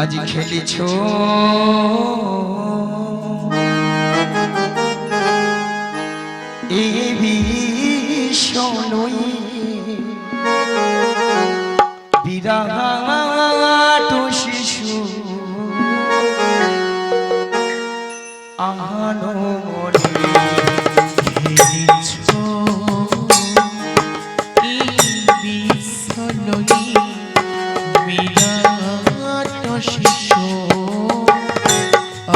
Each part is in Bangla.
আজি খেলিছ এই বিষয় বিরাট শিশু আহানো মরে খেলিছ এই বিষয় বিরাট শিশু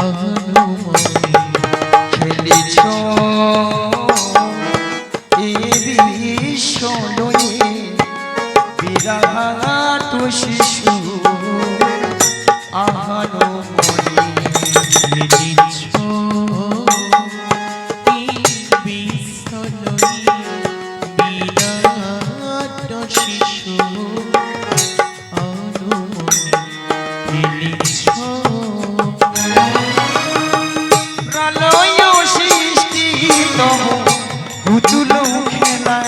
আহানো মরে খেলিছ বিরাট শিশু আহানো মরে খেলিছ এই বিষয় বিরাট শিশু আহানো মরে খেলিছ প্রলয় সৃষ্টি তব পুতুল খেলা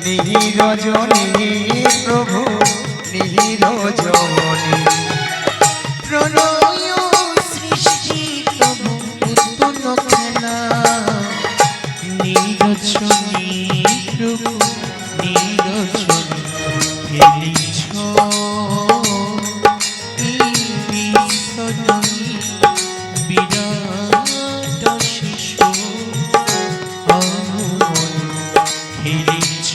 নিরজনী প্রভু নিরজনী প্রলয় সৃষ্টি তব পুতুল খেলা নিরজনী প্রভু নিরজনী খেলিছ এই বিষয় বিরাট শিশু আনুমনি খেলিছ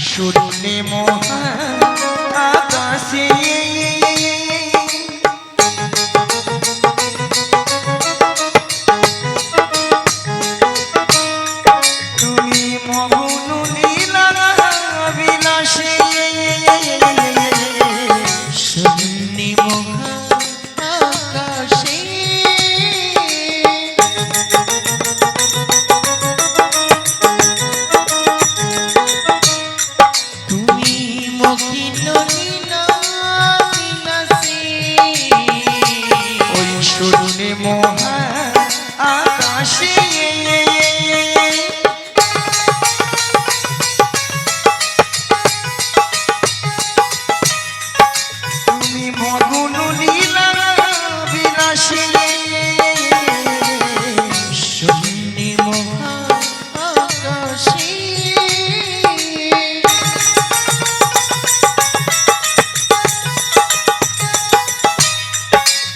শূন্যে মহা আকাশে তুমি মগ্ন লীলা বিলাসে শূন্যে মহা আকাশে তুমি মগ্ন লীলা বিলাসে ওই শূন্যে মহা আকাশে তুমি মগ্ন লীলা বিলাসে শূন্যে মহা আকাশে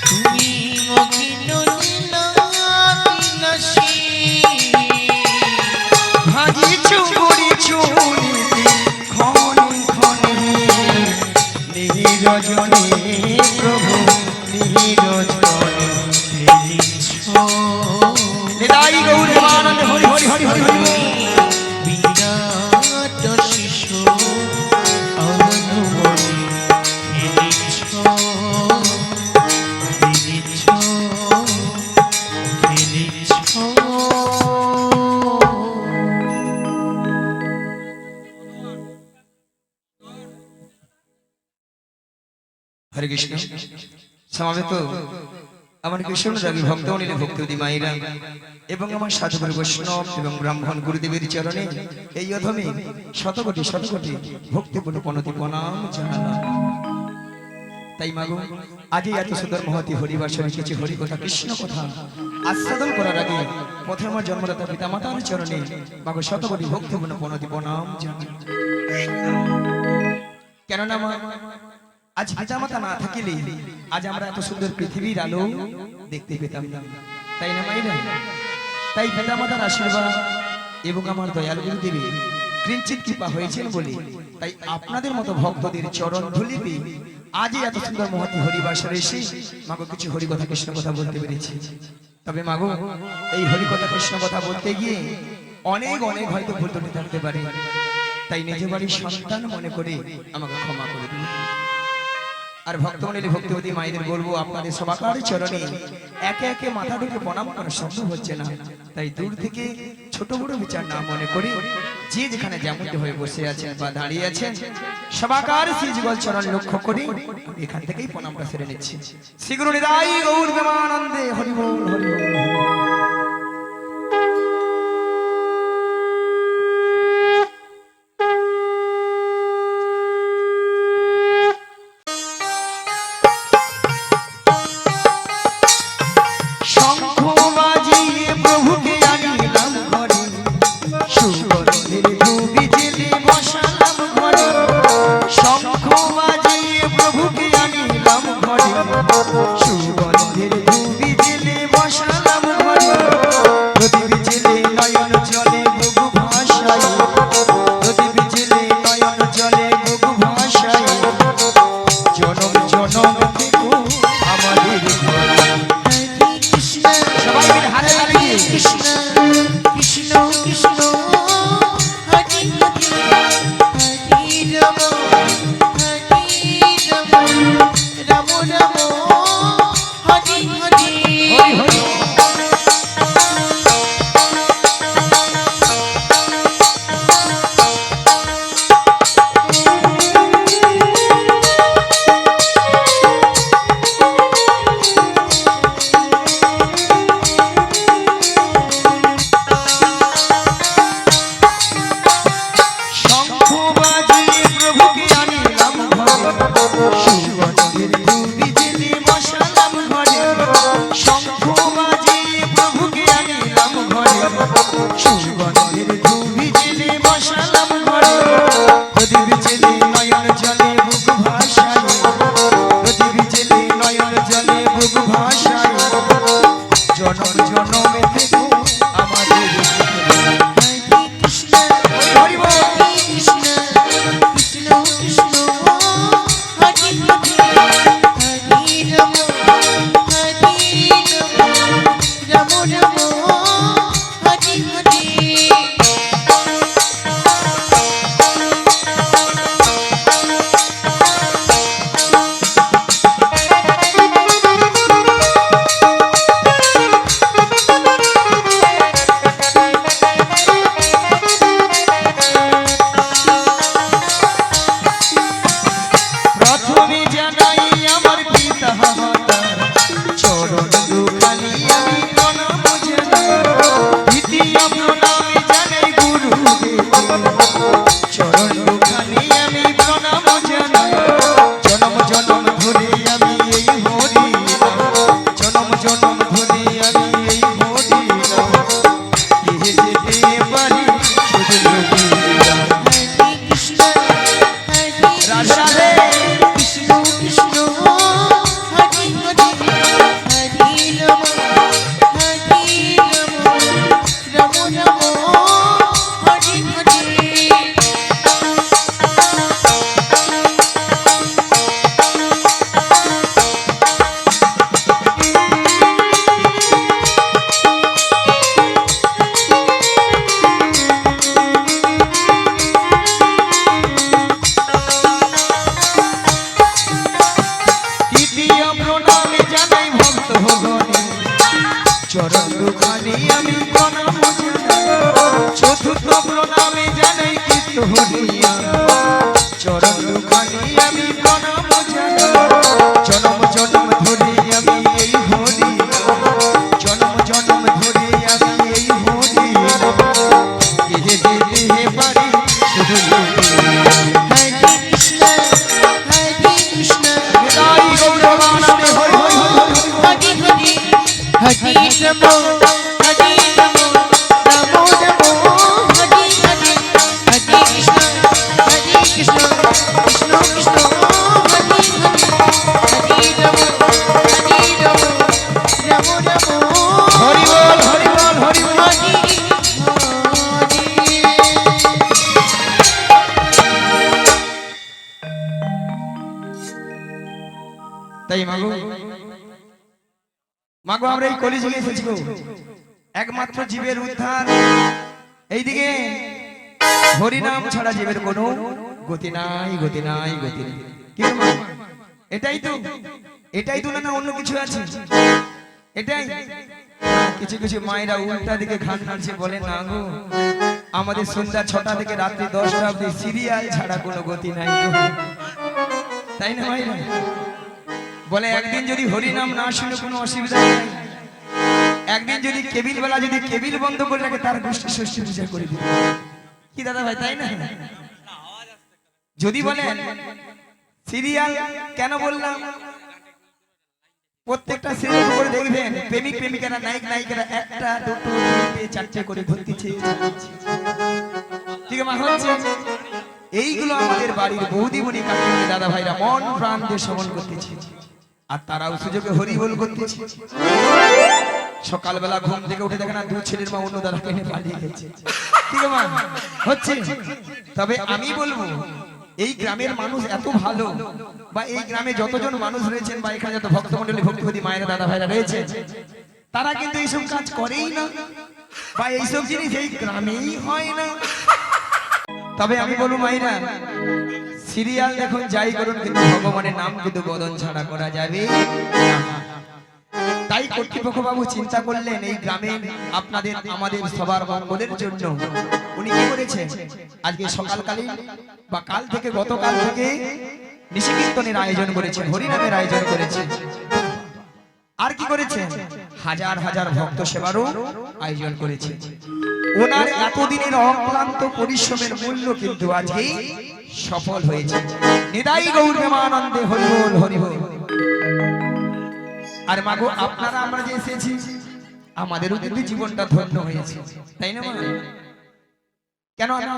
তুমি মগ্ন লীলা বিলাসে ভাগিছু গড়িছু নীতি ক্ষণে ক্ষণে নিরজনী প্রভু নিরজনী খেলিছ নিতাই গৌর দেবানন্দ হরি হরি হরি হরি হরি বিরাট শিশু আনুমনি খেলিছ খেলিছ খেলিছ হরে কৃষ্ণ সমাবেত আমার কৃষ্ণ রাগী ভক্তমণি ভক্তি মায়েরা এবং আমার সাধুগুরু বৈষ্ণব এবং ব্রাহ্মণ গুরুদেবের চরণে এই অধমে শতকোটি শতকোটি ভক্তিপূর্ণ প্রণতি প্রণাম জানালাম। তাই মাগো আজই এত সুন্দর মহতি হরিবাসনে কিছু হরি কথা কৃষ্ণ কথা আস্বাদন করার আগে প্রথমে আমার জন্মদাতা পিতা মাতার চরণে মাগো শতকোটি ভক্তিপূর্ণ প্রণতি প্রণাম জানাই। কেননা মা আজ পিতামাতা না থাকিলে আজ আমরা এত সুন্দর পৃথিবীর আলো দেখতে পেতাম না, তাই না মাইরা? তাই পিতামাতার আশীর্বাদ এবং আমার দয়াল গুরুদেবের কিঞ্চিত কৃপা হয়েছেন বলে তাই আপনাদের মতো ভক্তদের চরণ ধুলিতে আজই এত সুন্দর মহতি হরিবাসরে এসে মাগো কিছু হরিকথা কৃষ্ণ কথা বলতে পেরেছি। তবে মাগো এই হরিকথা কৃষ্ণ কথা বলতে গিয়ে অনেক অনেক হয়তো ভুল ত্রুটি থাকতে পারে, তাই নিজ বাড়ির সন্তান মনে করে আমাকে ক্ষমা করে দিন। আর ভক্তমণ্ডলী ভক্তিবতী মায়েদের বলবো আপনাদের সবাকার চরণে একে একে মাথা ঢুকে প্রণাম করা সম্ভব হচ্ছে না, তাই দূর থেকে ছোট বড় বিচার না মনে করে যে যেখানে যেমনটি হয়ে বসে আছেন বা দাঁড়িয়ে আছেন সবাকার শ্রী যুগল চরণ লক্ষ্য করে এখান থেকেই প্রণামটা সেরে নিচ্ছি। শ্রী গুরু নিতাই গৌর প্রেমানন্দে হরি বল হরি বল। চরণ দুখানি আমি প্রণাম জানাই জনম জনম ধরে আমি এই হরি জনম জনম ধরে আমি এই হরি কে যেতে পারি শুধু হরে কৃষ্ণ তাই গৌরবানন্দে হরি হরি হরি হরি হরে হরে নমো হরে নমো নমো নমো হরে হরে হরে কৃষ্ণ কৃষ্ণ কৃষ্ণ হরে হরে হরে নমো নমো নমো হরি বল হরি বল হরি বল হরে হরে তাই মাগো মাগো আমরা এই কলিযুগে এসেছি গো একমাত্র জীবের উদ্ধার এইদিকে হরিনাম ছাড়া জীবের কোনো গতি নাই গতি নাই গতি নেই কি গো মা? এটাই তো না অন্য কিছু আছে এটাই কিছু কিছু মায়েরা উল্টা দিকে ঘান নাড়ছে বলে না গো আমাদের সন্ধ্যা 6টা থেকে রাত্রি 10টা অবধি সিরিয়াল ছাড়া কোনো গতি নাই গো তাই না মায়েরা বলে একদিন যদি হরিনাম না শুনে কোনো অসুবিধা নেই একদিন যদি কেবিল বেলা যদি কেবিল বন্ধ করে রাখে তার গোষ্ঠী ষষ্ঠী পূজা করে দিবে কি দাদা ভাই তাই না যদি বলেন সিরিয়াল কেন বললাম প্রত্যেকটা সিরিয়াল করে দেখবেন প্রেমিক প্রেমিকারা নায়ক নায়িকারা একটা দুটো তিনটে চারটে করে ভর্তি চেয়ে ঠিক আছে হচ্ছে এইগুলো আমাদের বাড়ির বৌদিমণি কাকিমণি দাদা ভাইরা মন প্রাণ দিয়ে শ্রবণ করতেছে আর তারাও সুযোগে হরি বল করতেছে সকালবেলা ঘুম থেকে উঠে দেখে না দু ছেলের মা অন্য দাদা কিনে পালিয়ে গেছে ঠিক আছে হচ্ছে তবে আমি বলবো এই গ্রামের মানুষ এত ভালো বা এই গ্রামে যতজন মানুষ রয়েছেন বা এখানে যত ভক্তমণ্ডলী ভক্তিপতি মায়েরা দাদা ভাইরা রয়েছে তারা কিন্তু এইসব কাজ করেই না বা এইসব জিনিস এই গ্রামেই হয় না তবে আমি বলবো মায়েরা সিরিয়াল দেখুন যাই করুন কিন্তু ভগবানের নাম কিন্তু বদন ছাড়া করা যাবে না তাই কর্তৃপক্ষ বাবু চিন্তা করলেন এই গ্রামে আপনাদের আমাদের সবার মঙ্গলের জন্য উনি কি করেছেন আজকে সকালকালীন বা কাল থেকে গতকাল থেকে নিশিকীর্তনের আয়োজন করেছেন হরিনামের আয়োজন করেছেন আর কি করেছেন হাজার হাজার ভক্ত সেবারও আয়োজন করেছেন ওনার এতদিনের অক্লান্ত পরিশ্রমের মূল্য কিন্তু আজকে সফল হয়েছে নিতাই গৌর প্রেমানন্দে হরি বল হরি বল আর মাগো আপনারা আমরা যে এসেছি আমাদেরও কিন্তু জীবনটা ধন্য হয়েছে তাই না মা কেন না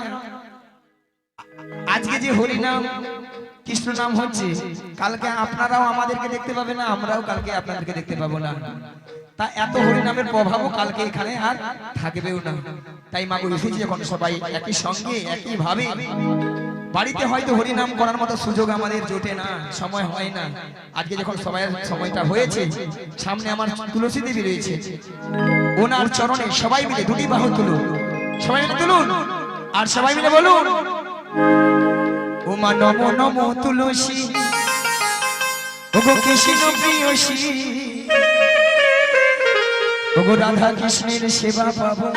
আজকে যে হরি নাম কৃষ্ণ নাম হচ্ছে কালকে আপনারাও আমাদেরকে দেখতে পাবেন না আমরাও কালকে আপনাদেরকে দেখতে পাবো না তা এত হরি নামের প্রভাবও কালকে এখানে আর থাকবেও না তাই মাগো এসেছি যখন সবাই একই সঙ্গে একই ভাবে বাড়িতে হয়তো হরিনাম করার মতো সুযোগ আমাদের জোটে না সময় হয় না আজকে যখন সবাই সময়টা হয়েছে সামনে আমার তুলসী দেবী রয়েছে ওনার চরণে সবাই মিলে দুটি বাহু তুলুন সবাই মিলে তুলুন আর সবাই মিলে বলুন ওমা নমো নমো তুলসী ওগো কৃষ্ণ প্রিয়সী ওগো রাধা কৃষ্ণের সেবা পাবো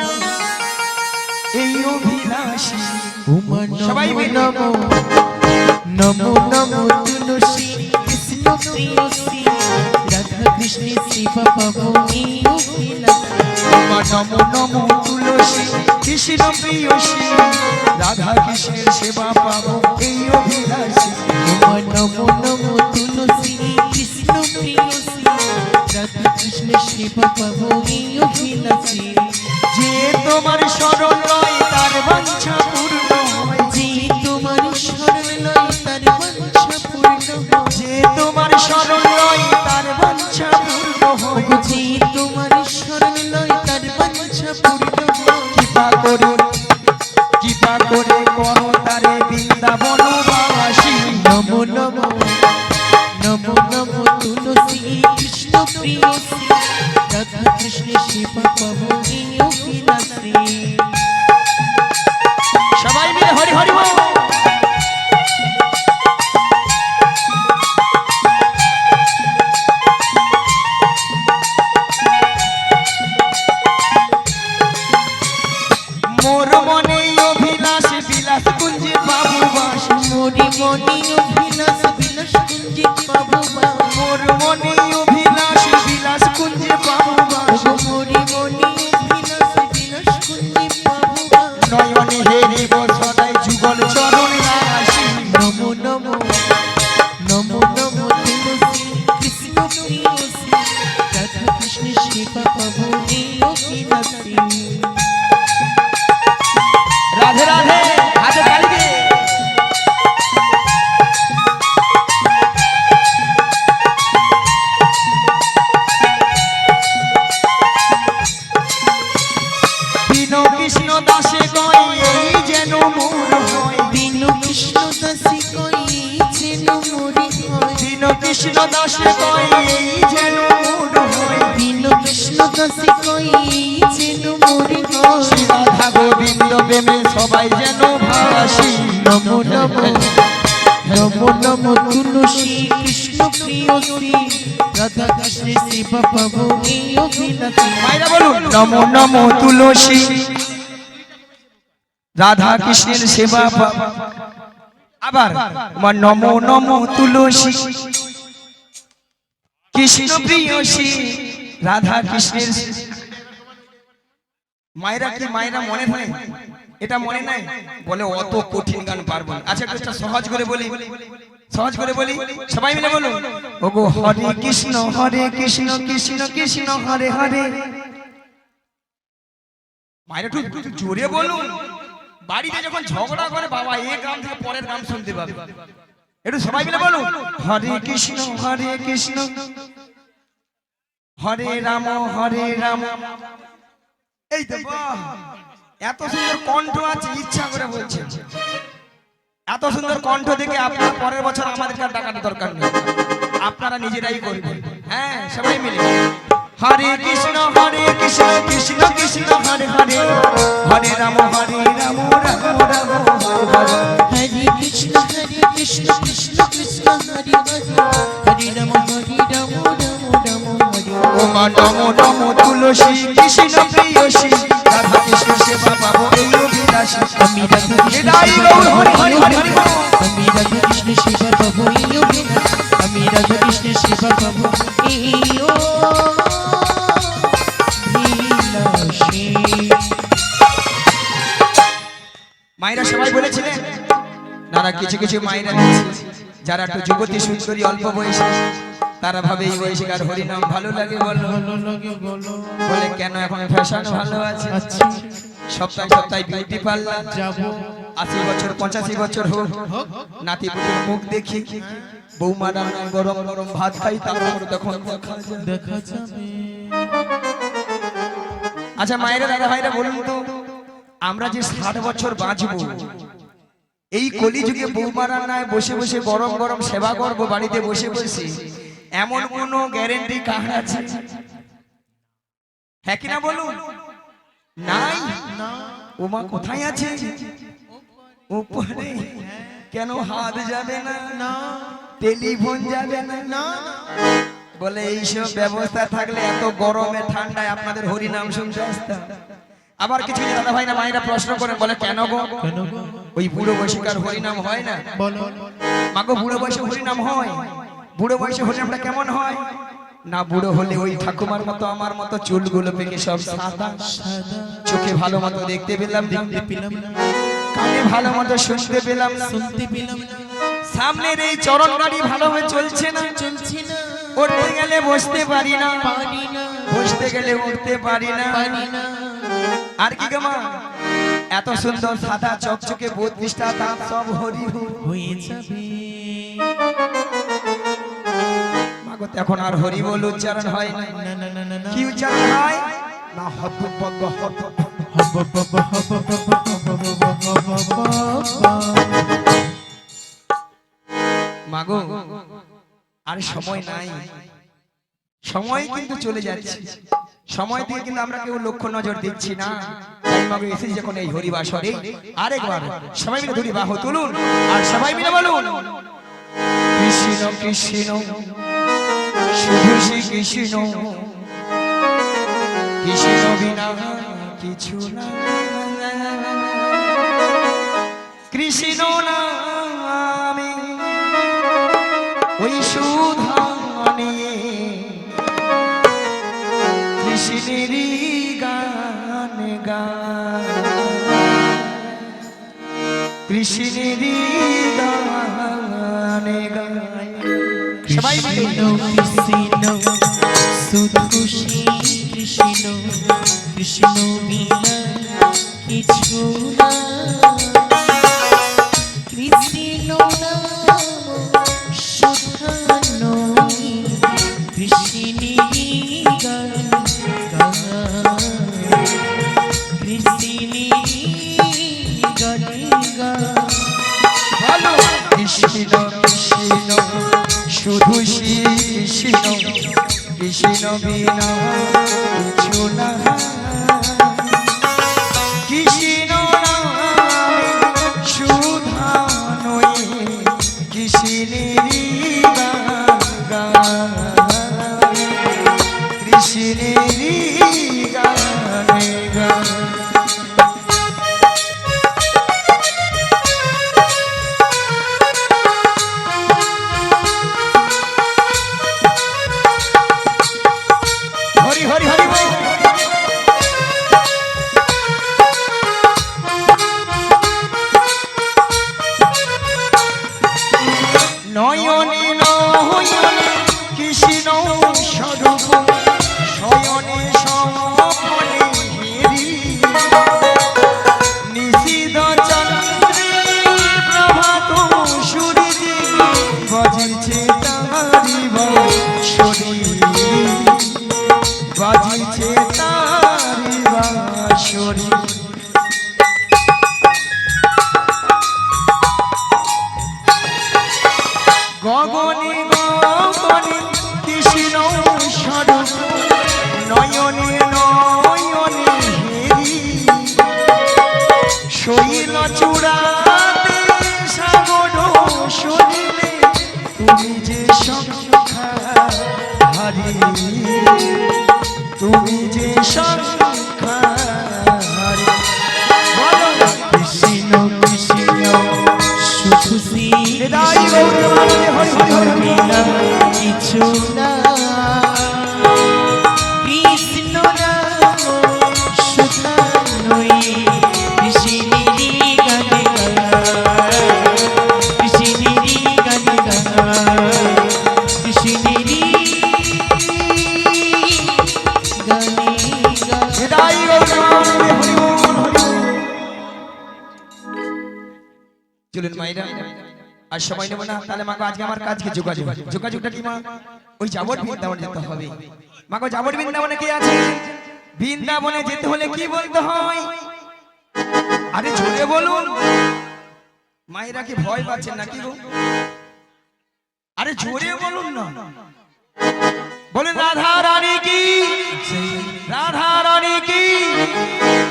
এই অভিলাষী সবাই মিলে নমো নমো নমো তুলসী কৃষ্ণ প্রিয়সী রাধা কৃষ্ণের সেবা পাবো এই অভিলাষী নমো নমো তুলসী কৃষ্ণ প্রিয়সী রাধা কৃষ্ণের সেবা পাবো এই অভিলাষী নমো নমো তুলসী কৃষ্ণ প্রিয়সী রাধা কৃষ্ণের সেবা পাবো এই অভিলাষী যে তোমার শরণ লয় তার বাঞ্ছা পূর্ণ হয় যে তোমার শরণ লয় তার বাঞ্ছা পূর্ণ হয় যে তোমার শরণ লয় তার বাঞ্ছা পূর্ণ হয় যে তোমার শরণ লয় তার বাঞ্ছা পূর্ণ হয় কৃপা করে করো তারে বৃন্দাবন বাসী নমো নমো নমো নমো তুলসী কৃষ্ণ প্রিয়সী রাধা কৃষ্ণের সেবা পাবো এই অভিলাষী সবাই মিলে হরি হরি বল মোর মনে অভিলাষ বিলাস কুঞ্জে বাবু বাস মোরি মনি অভিলাষ বিলাস কুঞ্জি পাবো বা মোর মনে অভিলাষ বিলাস কুঞ্জে পাবো বাস মোরি মনি অভিলাষ বিলাস কুঞ্জি পাবো বা নয়নে হেরিব সদাই যুগল চরণ রাশি নমো নমো নমো নমো তুলসী কৃষ্ণ প্রিয়সী রাধা কৃষ্ণ সেবা পাবো এই অভিলাষী রাধে রাধে হাতে তালি দে বিনো কৃষ্ণ দাসে কয় এই যেন মোর হয় বিনু কৃষ্ণ দাসী কই যেন মোরি হয় বিনো কৃষ্ণ দাসে কয় এই যেন মোর হয় বিনু কৃষ্ণ দাসী কই যেন মোরি হয় শ্রী রাধা গোবিন্দ প্রেমে সবাই যেন ভাসি নমো নমো নমো নমো তুলসী কৃষ্ণ প্রিয়সী রাধা কৃষ্ণের সেবা পাবো এই অভিলাষী মায়েরা বলুন নমো নমো তুলসী রাধা কৃষ্ণের সেবা আবার আমার নমো নমো তুলসী কৃষ্ণ প্রিয়সী রাধা কৃষ্ণের মায়েরা কি মায়েরা মনে হয় এটা মনে নাই বলে অত কঠিন গান পারবো না। আচ্ছা একটা সহজ করে বলি সবাই মিলে বলুন ওগো হরে কৃষ্ণ কৃষ্ণ কৃষ্ণ হরে হরে মায়েরা একটু জোরে বলুন বাড়িতে যখন ঝগড়া করে বাবা এই গান থেকে পরের গান শুনতে পাবে একটু সবাই মিলে বলুন হরে কৃষ্ণ হরে রাম এই তো বাহ এত সুন্দর কণ্ঠ আছে ইচ্ছা করে বলছে এত সুন্দর কণ্ঠ দেখে আপনার পরের বছর আমাদেরকে আর ডাকার দরকার নেই আপনারা নিজেরাই করবেন হ্যাঁ সবাই মিলে হরে কৃষ্ণ কৃষ্ণ কৃষ্ণ হরে হরে হরে রাম রাম রাম হরে হরে হরে কৃষ্ণ কৃষ্ণ কৃষ্ণ হরে হরে হরে রাম রাম রাম হরে ও মা নমো নমো তুলসী কৃষ্ণ প্রিয়সী রাধা কৃষ্ণ সেবা পাবো এই অভিলাষী আমি রাধা এটাই গৌর হরি হরি হরি হরি বল। আমি রাধা কৃষ্ণ সেবা পাবো এই অভিলাষী আমি রাধা কৃষ্ণ সেবা পাবো এই অভিলাষী মায়েরা সবাই বলেছিলেন না না কিছু কিছু মায়েরা বলেছে যারা একটু যুবতী সুন্দরী অল্প বয়সী তারা ভাবে এই বয়সে আর হরিনাম ভালো লাগে বলো ভালো লাগে বলো বলে কেন এখন ফ্যাশন ভালো আছে আচ্ছা সপ্তাহে বিউটি পার্লার যাবো 80 বছর 85 বছর হোক নাতি পুতির মুখ দেখি বৌমা রান্না গরম গরম ভাত খাই তারপর তখন দেখা যাবে আচ্ছা মায়েরা দাদা ভাইরা বলুন তো আমরা যে 60 বছর বাঁচবো এই কলিযুগে বৌমা রান্নায় বসে বসে গরম গরম সেবা করবো বাড়িতে বসে বসে এমন কোন গ্যারেন্টি কার আছে হ্যাঁ কিনা বলুন নাই ওমা কোথায় আছে উপরে কেন হাত যাবে না টেলিফোন যাবে না বলে এইসব ব্যবস্থা থাকলে এত গরমে ঠান্ডায় আপনাদের হরি নাম শুনতে আসতাম আবার কিছু দাদা ভাই না মায়েরা প্রশ্ন করেন বলে কেন গো ওই বুড়ো বয়সে কার হরি নাম হয় না বলো মাগো বুড়ো বয়সে হরি নাম হয় বুড়ো বয়সে হরি নামটা কেমন হয় না বুড়ো হলে ওই ঠাকুমার মতো আমার মতো চুলগুলো পেকে সব সাদা সাদা চোখে ভালো মতো দেখতে পেলাম না দেখতে পেলাম না কানে ভালো মতো শুনতে পেলাম না শুনতে পেলাম না সামনের এই চরণ গাড়ি ভালোভাবে চলছে না চলছে না উঠতে গেলে বসতে পারি না পারি না বসতে গেলে উঠতে পারি না পারি না আর কি গো মা এত সুন্দর সাদা চকচকে 32টা দাঁত সব হরি হয়ে যাবে মাগো এখন আর হরি বল উচ্চারণ হয় না না না না না না কি উচ্চারণ হয় না হব বব হব হব হব হব হব মাগো আর সময় নাই সময় কিন্তু চলে যাচ্ছে সময় দিয়ে কিন্তু আমরা কেউ লক্ষ্য নজর দিচ্ছি না তাই মাগো এসেছি যখন এই হরিবাসরে আরেকবার সবাই মিলে দুটি বাহু তুলুন আর সবাই মিলে বলুন কৃষ্ণ কৃষ্ণ শুধু শ্রী কৃষ্ণ কৃষ্ণ বিনা কিছু না কৃষ্ণ নামে ওই সুধানে কৃষ্ণেরই গান গায় কৃষ্ণেরই গান গায় সবাই মিলে কৃষ্ণ শুধু শ্রী কৃষ্ণ কৃষ্ণ বিনা কিছু না কৃষ্ণ নাম সুধা নয় কৃষ্ণেরই গান গায় কৃষ্ণেরই গান গায় ভালো কৃষ্ণ কৃষ্ণ শুধু শ্রী কৃষ্ণ কৃষ্ণ বিনা কিছু না কৃষ্ণ নামে সুধা নয় কৃষ্ণেরই গান গায় কৃষ্ণেরই গান গায় হরি হরি হরি বল। নয়নে নয়নে কৃষ্ণ স্বরূপ শয়নে স্বপনে হেরি নিশীদ চন্দ্রে প্রভাত সূর্যে বাজিছে তারি বাঁশরি বাজিছে তারি বাঁশরি গগনে গগনে কৃষ্ণ স্বরূপ নয়নে নয়নে হেরি শৈল চূড়াতে সাগর শরীরে তুমি যে সংখ্যা হারি তুমি যে সংখ্যা হারি বলো না। কৃষ্ণ কৃষ্ণ শুধু শ্রী হৃদয় গৌরবানন্দে হরি হরি হরি হরি। বিনা কিছু না কৃষ্ণ নাম সুধা নয় কৃষ্ণেরই গান গায় কৃষ্ণেরই গান গায় কৃষ্ণেরই গান গায় হৃদয় গৌরবানন্দে হরি বল হরি বল। চলুন মাইরা আর সময় নেব না তাহলে মাকে আজকে আমার কাজকে যোগাযোগটা কি মা ওই যাবট বৃন্দাবনে যেতে হবে মাকে যাবট বৃন্দাবনে কে আছে বৃন্দাবনে যেতে হলে কি বলতে হয় আরে জোরে বলুন মায়েরা কি ভয় পাচ্ছেন নাকি গো আরে জোরে বলুন না বলুন রাধা রানী কি রাধা রানী কি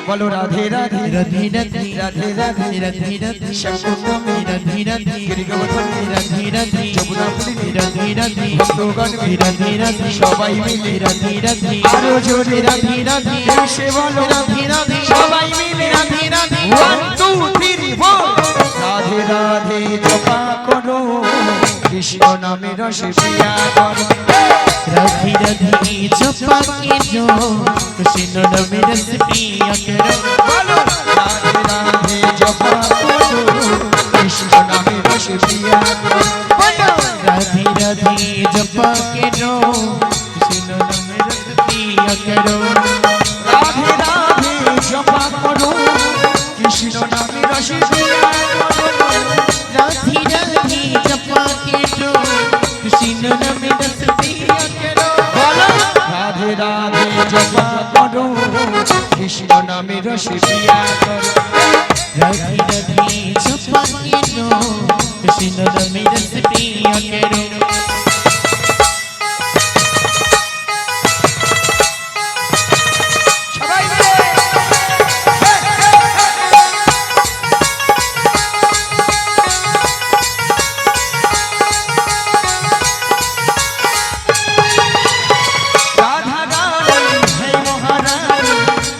বলো রাধে রাধে রাধে রাধে রাধে রাধে রাধে রাধে শঙ্করমে রাধে রাধে গিরিগোবর্ধনে রাধে রাধে যমুনাপুরীতে রাধে রাধে ভক্তগণ রাধে রাধে সবাই মিলে রাধে রাধে আরো জোরে রাধে রাধে সে বলো রাধে রাধে সবাই মিলে রাধে রাধে 1 2 3 বল রাধে রাধে জপা করো কৃষ্ণ নামে রসে প্রিয়া করো রাধে রাধে জপা কেনো কৃষ্ণ নামে রস প্রিয়া করো বলো রাধে রাধে জপা করো কৃষ্ণ নামে রসে প্রিয়া করো বলো রাধে রাধে জপা কেনো কৃষ্ণ নামে রস প্রিয়া করো রাধে রাধে জপা করো কৃষ্ণ নামে রসে প্রিয়া করো রাধে রাধে জপা কেনো কৃষ্ণ নামে রস প্রিয়া করো বলো রাধে রাধে জপা করো কৃষ্ণ নামে রসে প্রিয়া করো রাধে রাধে জপা কেনো কৃষ্ণ নামে রস প্রিয়া করো সবাই মিলে राधा रानी है महारानी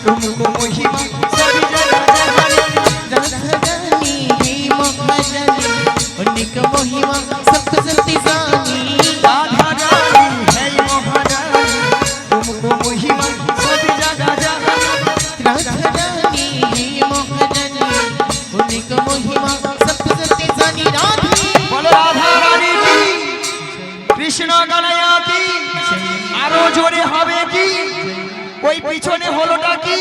तुमको महिमा सभी जगह जगह রাধা রানী হে মহারানী অনেক মহিমা सबको जल्दी जानी राधा रानी है महारानी तुमको महिमा सब जगह जगह राधा रानी है महारानी उनको महिमा सबको जल्दी जानी राधी बोलो राधा रानी की কৃষ্ণ গানায়া কি আরো জোরে হবে কি ওই পিছনে হলোটা কি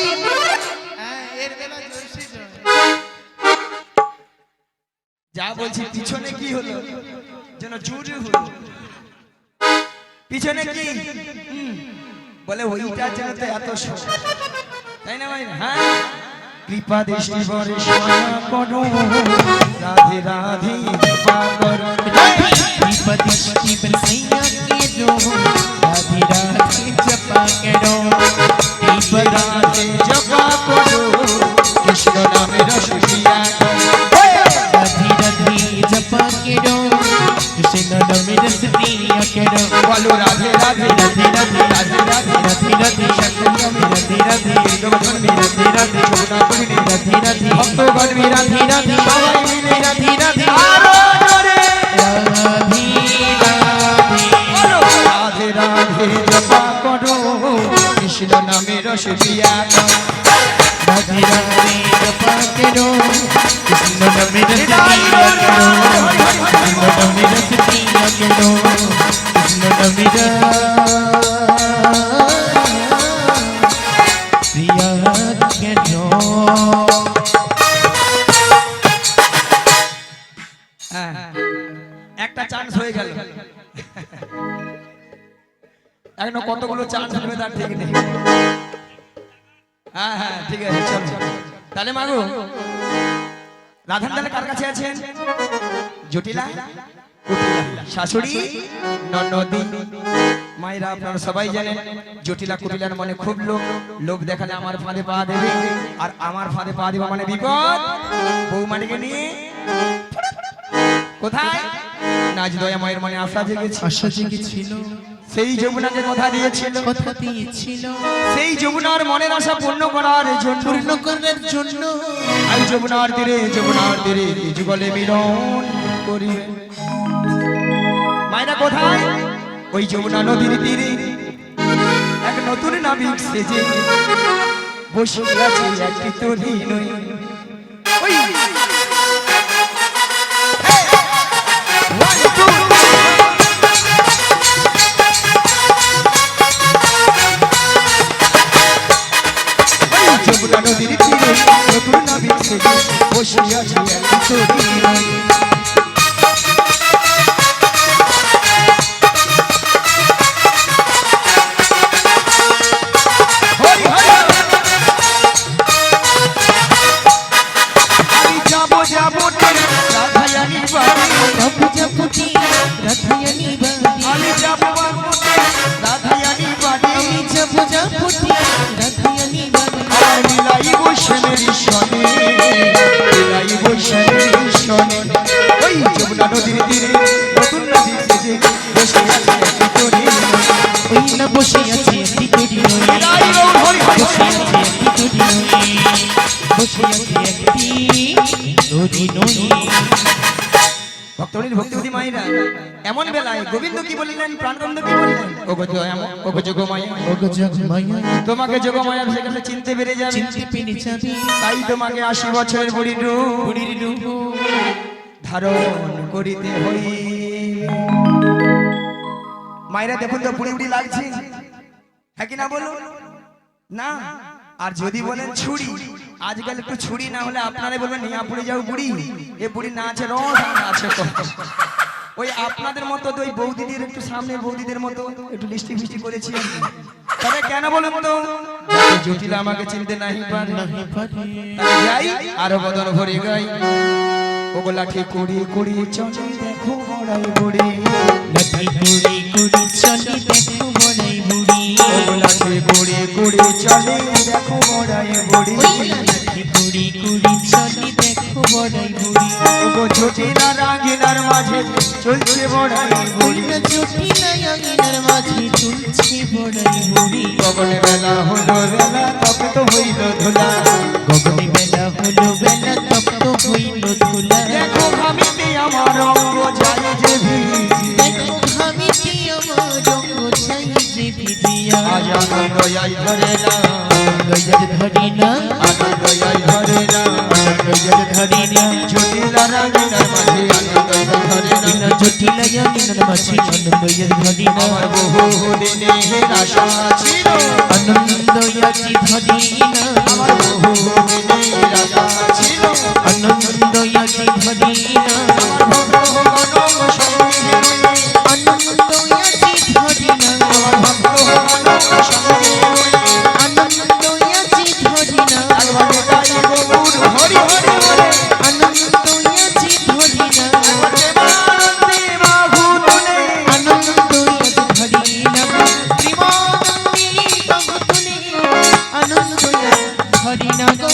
এর বেলা জোরসে জয় যা বলছি পিছনে কি হলো যেন জোরে হলো পিছনে কি বলে ওইটা যেন তো এত সহজ তাই না ভাই হ্যাঁ কৃপা দৃষ্টি বর্ষণা করো রাধে রাধে কৃপা করো दीपदृष्टि बरसैया के जो राधे राधे जपा करो दीप রাধে জপা করো কৃষ্ণ নামে রস পিয়া করো राधे राधे जपा करो कृष्ण नाम रस पिया करो বলো রাধে রাধে राधे राधे রাধে রাধে राधे राधे সঙ্গমে राधे राधे জগৎ মে राधे राधे যমুনা কহিনী राधे राधे ভক্তগণ মে राधे राधे সবাই মিলে राधे राधे আরো জোরে राधे राधे বলো রাধে রাধে জপা করো কৃষ্ণ নামে রস পিয়া করো राधे राधे जपा करो कृष्ण नाम रस पिया करो कृष्ण नाम रस पिया करो कृष्ण नाम रस पिया करो হ্যাঁ একটা চান্স হয়ে গেল এখনো কতগুলো চান্স হবে তার ঠিক নেই হ্যাঁ হ্যাঁ ঠিক আছে চলো তাহলে মাগো রাধান তাহলে কার কাছে আছেন জটিলা কুটিলা শাশুড়ি ননদি মায়েরা আপনারা সবাই জানেন জটিলা কুটিলার মানে খুব লোভ দেখালে আমার ফাঁদে পা দেবে আর আমার ফাঁদে পা দেবে মানে বিপদ বৌমাটিকে নিয়ে কোথায় নাচ দয়া মায়ের মনে আশা জেগেছে আশা জেগেছিল সেই যমুনাকে কথা দিয়েছিল কথা দিয়েছিল সেই যমুনার মনের আশা পূর্ণ করার জন্য পূর্ণ করার জন্য আই যমুনার তীরে যুগলে মিলন করিবে মায়েরা কোথায় ওই যমুনা নদীর তীরে এক নতুন নাবিক সেজে বসে আছে একটি তরি নই ওই One, two, যমুনা নদীর তীরে নতুন নাবিক সেজে বসে আছে একটি তরি নই আমি যাবো রাধায়ানি বাড়ি জপ জপতি রাধায়ানি বাড়ি আমি যাবো রাধায়ানি বাড়ি আমি জপ জপতি রাধায়ানি বাড়ি আর মিলাইব শ্যামের শনে ওই যমুনা নদীর তীরে নতুন নদী সেজে বসে আছে একটি তরি ওই না বসে আছে একটি তরি নই বসে আছে একটি তরি নই বসে আছে একটি তরি নই ভক্তমণির ভক্তিবতী মায়েরা এমন বেলায় গোবিন্দ কি বলিলেন প্রাণগন্ধ কি বলিলেন ওগো যোগমায়া ওগো জগমায়া তোমাকে যোগমায়া সেখানে চিনতে পেরে যাবে চিনতে পেরে যাবে তাই তোমাকে ৮০ বছরের বুড়ির বুড়ির রূপ ধারণ করিতে হইবে মায়েরা দেখুন তো বুড়ি বুড়ি লাগছে হ্যাঁ কি না বলো না আর যদি বলেন ছুরি আজকাল একটু ছুরি না হলে আপনারাই বলবেন নিয়া পড়ে যাও বুড়ি এ বুড়ি না আছে রস আর না আছে কষ্ট ওই আপনাদের মতো তো ওই বৌদিদের একটু সামনে বৌদিদের মতো একটু লিস্টিক ফিস্টি করেছি তবে কেন বলুন তো জটিলা আমাকে চিনতে নাহি পারে নাহি পারে তাই যাই আরো বদন ভরে গাই ওগো লাঠি কুড়ি কুড়ি চলে দেখো বড়াই বুড়ি লাঠি কুড়ি কুড়ি চলে দেখো বড়াই বুড়ি ওগো লাঠি কুড়ি কুড়ি চলে দেখো বড়াই বুড়ি লাঠি কুড়ি কুড়ি চলে দেখো বড়াই বুড়ি ওগো জটিলা রাগিনার মাঝে চলছে বড়াই বুড়ি ওইটা জটিলা আঙিনার মাঝে চলছে বড়াই বুড়ি গগনে বেলা হলো বেলা তপ্ত হইল ধুলা গগনে বেলা হলো বেলা তপ্ত হইল ধুলা দেখো ভাবিতে আমার অঙ্গ যায় যে ভিজিয়া দেখো ভাবিতে আমার রঙ্গ ছাই যে ভিজিয়া আজ আনন্দ যাই ধরে না আনন্দ ধরি না আনন্দ যাই ধরে না আনন্দ ধরি না জটিল রাগিনার মাঝে আনন্দ যাই ধরে না বিনা জটিল নিনন মাছি আনন্দ ধরি না আমার বহু দিনের আশা ছিল আনন্দ ইয়াজি ধরি না আমার বহু দিনের আশা ছিল আনন্দ ইয়াজি ধরি না আমার ভক্ত গণ সঙ্গে আনন্দ ইয়াজি ধরি না আমার ভক্ত গণ সঙ্গে আনন্দ ইয়াজি ধরি না একবার তাই গৌর হরি হরি বলে আনন্দ ইয়াজি ধরি না প্রেমানন্দে বাহু তুলে আনন্দ ইয়াজি ধরি না প্রেমানন্দে বাহু তুলে আনন্দ ইয়াজি ধরি না গো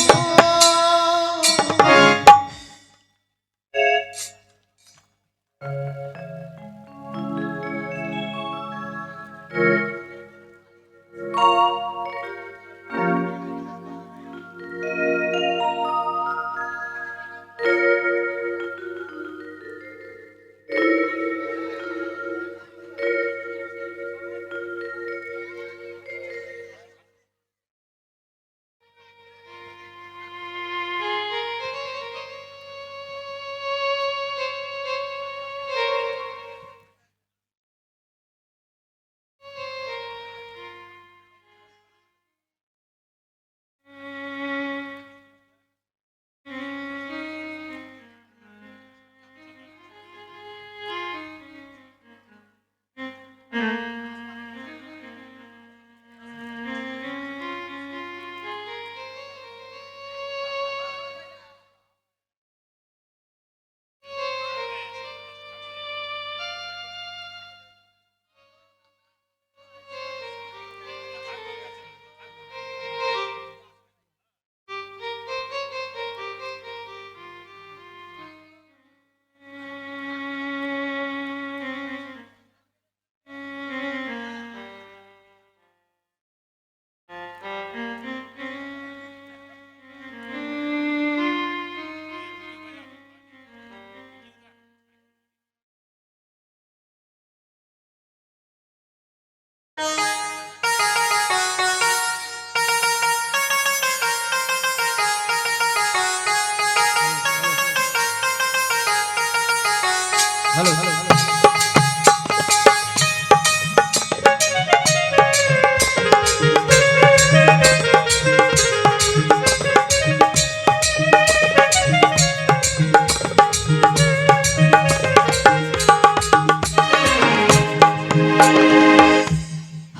হ্যালো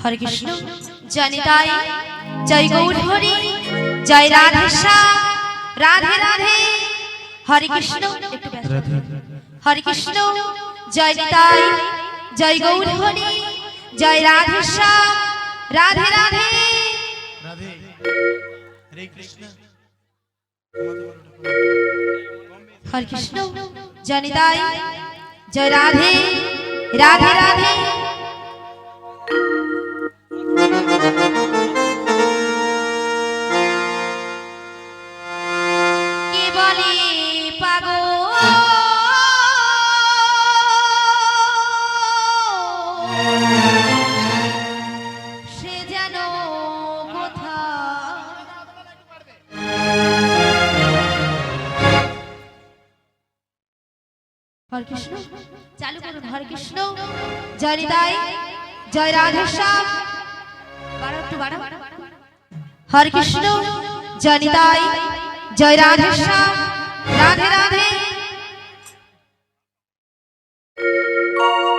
হরে কৃষ্ণ জানি তাই জয় গৌর হরি জয় রাধে শ্যাম রাধে রাধে হরে কৃষ্ণ একটু ব্যস্ত। হরে কৃষ্ণ জয় নিতাই জয় গৌর হরি জয় রাধে শ্যাম রাধে রাধে রাধে হরে কৃষ্ণ হরে কৃষ্ণ জয় নিতাই জয় রাধে রাধে রাধে কে বলে পাগল সে যেন কোথা হরে কৃষ্ণ চালু করুন হরে কৃষ্ণ জয় নিতাই জয় রাধে শ্যাম বাড়ো একটু বাড়ো হরে কৃষ্ণ জয় নিতাই জয় রাধে শ্যাম রাধে রাধে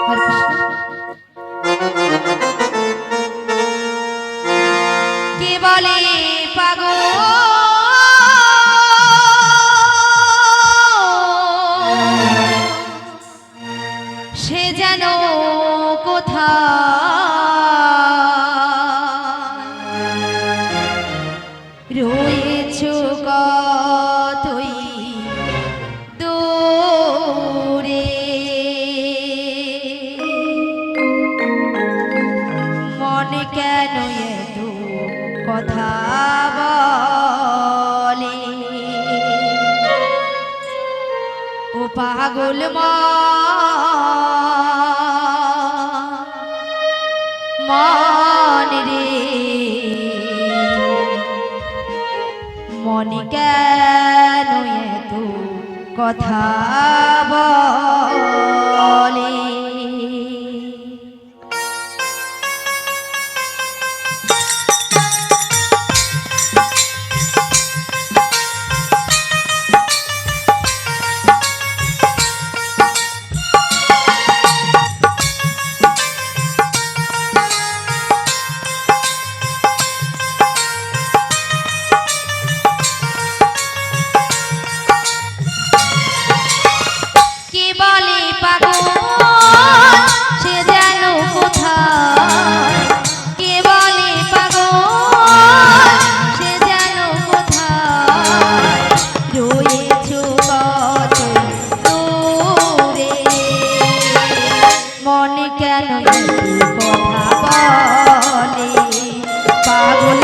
হরে কৃষ্ণ কে বলে পাগল সে যেন কোথা রয়েছ কতই দূরে মনে কেন এত কথা বলে ও পাগল পাগল মন রে মনে কেন এত কথা বলে কে বলে পাগল সে যেন কোথায় কে বলে পাগল সে যেন কোথায় রয়েছো কত দূরে মনে কেন এত কথা বলে পাগল